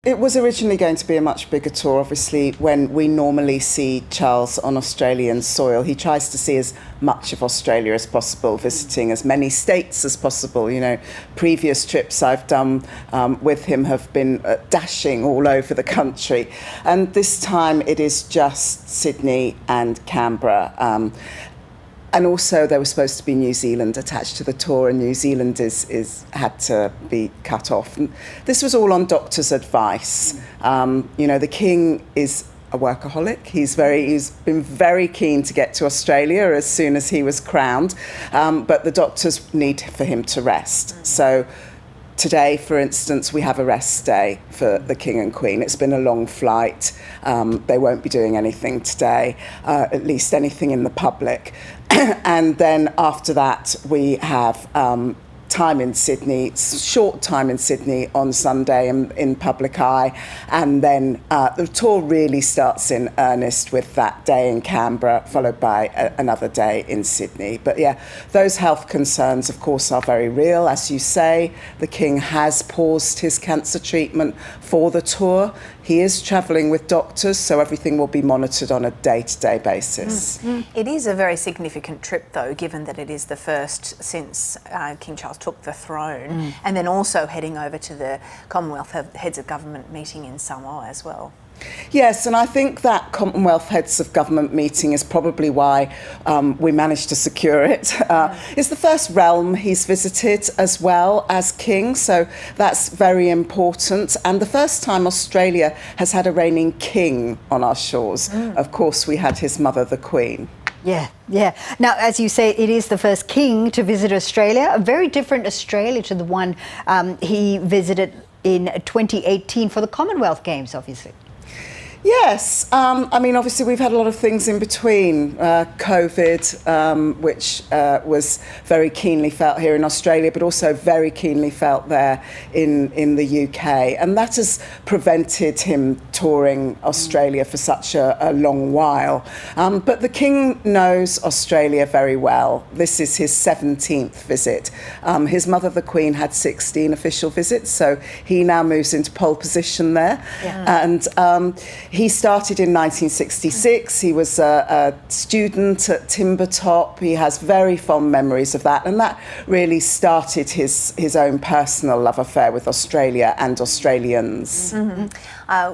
It was originally going to be a much bigger tour. Obviously, when we normally see Charles on Australian soil, he tries to see as much of Australia as possible, visiting as many states as possible. You know, previous trips I've done with him have been dashing all over the country. And this time it is just Sydney and Canberra. And also there was supposed to be New Zealand attached to the tour, and New Zealand had to be cut off. And this was all on doctor's advice. You know, the King is a workaholic. He's been very keen to get to Australia as soon as he was crowned, but the doctors need for him to rest. So today, for instance, we have a rest day for the King and Queen. It's been a long flight. They won't be doing anything today, at least anything in the public. And then after that, we have time in Sydney, short time in Sydney on Sunday in public eye. And then the tour really starts in earnest with that day in Canberra, followed by another day in Sydney. But yeah, those health concerns, of course, are very real. As you say, the King has paused his cancer treatment for the tour. He is travelling with doctors, so everything will be monitored on a day-to-day basis. It is a very significant trip, though, given that it is the first since King Charles took the throne, and then also heading over to the Commonwealth Heads of Government meeting in Samoa as well. Yes, and I think that Commonwealth Heads of Government meeting is probably why we managed to secure it. It's the first realm he's visited as well as King, so that's very important. And the first time Australia has had a reigning king on our shores. Of course, we had his mother, the Queen. Yeah. Now, as you say, it is the first king to visit Australia, a very different Australia to the one he visited in 2018 for the Commonwealth Games, obviously. Yes, I mean, obviously we've had a lot of things in between. COVID, which was very keenly felt here in Australia, but also very keenly felt there in the UK. And that has prevented him touring Australia for such a long while. But the King knows Australia very well. This is his 17th visit. His mother, the Queen, had 16 official visits, so he now moves into pole position there. Yeah. And he started in 1966. He was a student at Timbertop. He has very fond memories of that, and that really started his own personal love affair with Australia and Australians.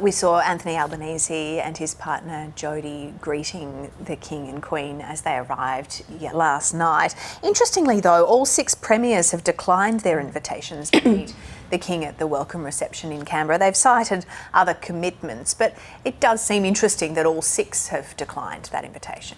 We saw Anthony Albanese and his partner Jodie greeting the King and Queen as they arrived last night. Interestingly, though, all 6 premiers have declined their invitations to meet the King at the welcome reception in Canberra. They've cited other commitments, but it does seem interesting that all 6 have declined that invitation.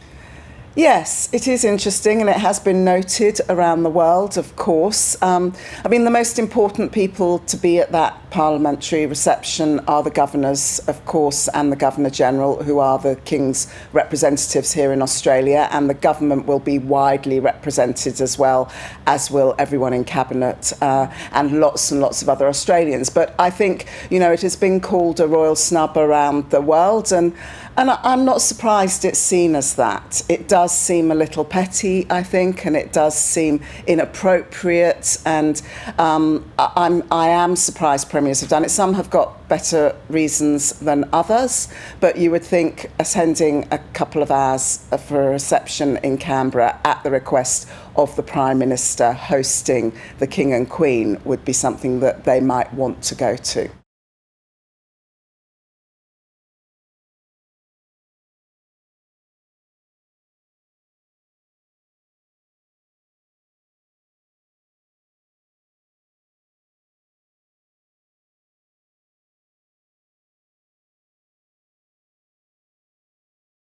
Yes, it is interesting, and it has been noted around the world, of course. I mean, the most important people to be at that parliamentary reception are the governors, of course, and the Governor-General, who are the King's representatives here in Australia, and the government will be widely represented as well, as will everyone in Cabinet, and lots of other Australians. But I think, you know, it has been called a royal snub around the world, and I'm not surprised it's seen as that. It does seem a little petty, I think, and it does seem inappropriate, and I am surprised premiers have done it. Some have got better reasons than others, but you would think attending a couple of hours for a reception in Canberra at the request of the Prime Minister hosting the King and Queen would be something that they might want to go to.